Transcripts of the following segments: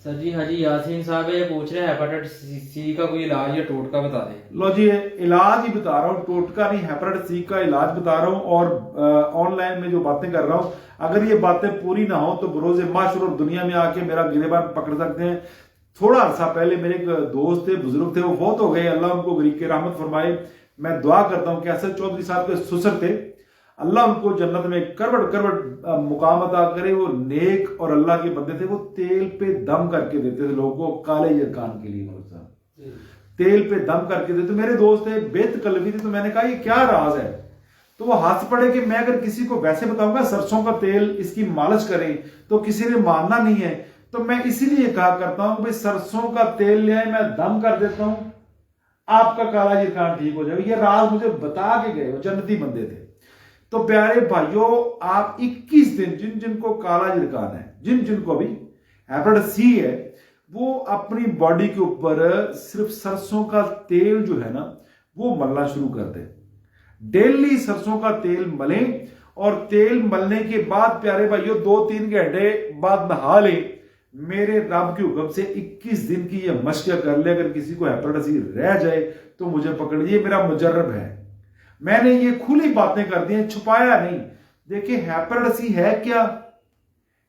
Sir जी हाजी यासीन साहब ये पूछ रहे हैं हेपेटाइटिस सी का कोई इलाज या टोटका बता दें। लो जी, इलाज ही बता रहा हूँ, टोटका नहीं, हेपेटाइटिस सी का इलाज बता रहा हूँ। और ऑनलाइन में जो बातें कर रहा हूँ, अगर ये बातें पूरी ना हो तो बरोज़े माशर और दुनिया में आके मेरा गिरेबान पकड़ सकते हैं। थोड़ा अरसा पहले मेरे एक दोस्त थे, बुजुर्ग थे, वो बहुत हो गए, अल्लाह उनको गरीब के रहमत फरमाए। मैं दुआ करता हूँ कि असद चौधरी साहब के ससुर थे, अल्लाह उनको जन्नत में करवट करवट मुकाम अता करे। वो नेक और अल्लाह के बंदे थे। वो तेल पे दम करके देते थे लोगों को काले यरकान के लिए। तेल पे दम करके देते। मेरे दोस्त थे, बेतकल्लफी थी। तो मैंने कहा ये क्या राज है? तो वो हंस पड़े कि मैं अगर किसी को वैसे बताऊंगा सरसों का तेल इसकी मालिश करें तो किसी ने मानना नहीं है। तो मैं इसीलिए कहा करता हूं भाई सरसों का तेल ले आए, मैं दम कर देता हूं, आपका काला यरकान ठीक हो जाएगा। ये राज मुझे बता के गए, वो जन्नती बंदे थे। तो प्यारे भाइयों, आप 21 दिन जिन जिनको काला यरकान है, जिन जिनको भी हेपेटाइटिस सी है, वो अपनी बॉडी के ऊपर सिर्फ सरसों का तेल जो है ना वो मलना शुरू कर दें। डेली सरसों का तेल मलें और तेल मलने के बाद प्यारे भाइयों 2-3 घंटे बाद नहा लें। मेरे रब के हुक्म से 21 दिन की ये मशक कर ले। अगर किसी को हेपेटाइटिस सी रह जाए तो मुझे पकड़ लीजिए, मेरा मुजर्रब है। मैंने ये खुली बातें कर दी हैं, छुपाया नहीं। देखिए हेपेटाइटिस सी है क्या?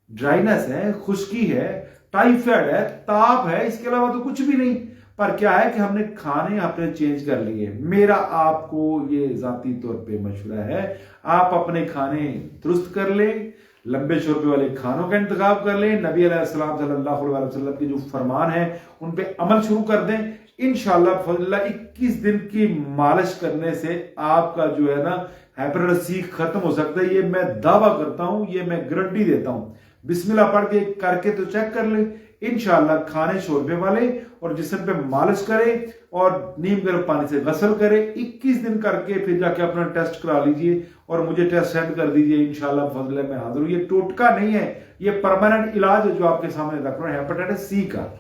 ड्राइनेस है, खुश्की है, टाइफाइड है, ताप है, इसके अलावा तो कुछ भी नहीं। पर क्या है कि हमने खाने अपने चेंज कर लिए। मेरा आपको ये जाती तौर पे मशवरा है, आप अपने खाने दुरुस्त कर लें, लंबे शोरबे वाले खानों का इंतखाब कर लें, नबी अलैहिस्सलाम सल्लल्लाहु अलैहि वसल्लम के जो फरमान है उन पे अमल शुरू कर दें। इंशाअल्लाह फज़लिल्लाह 21 दिन की मालिश करने से आपका जो है ना हेपेटाइटिस सी खत्म हो सकता है। ये मैं दावा करता हूं, ये मैं गारंटी देता हूं। बिस्मिल्लाह पढ़ के करके तो चेक कर ले। इंशाअल्लाह खाने शोरबे वाले और जिस्म पे मालिश करें और नीम गर्म पानी से गसल करें। 21 दिन करके फिर जाके अपना टेस्ट करा लीजिए और मुझे टेस्ट सेंड कर दीजिए। इंशाअल्लाह फजल मैं हाजिर हूं। ये टोटका नहीं है, ये परमानेंट इलाज है जो आपके सामने रख रहा है। हेपेटाइटिस सी का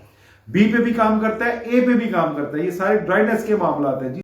बी पे भी काम करता है, ए पे भी काम करता है। ये सारे ड्राइनेस के मामला हैं जी।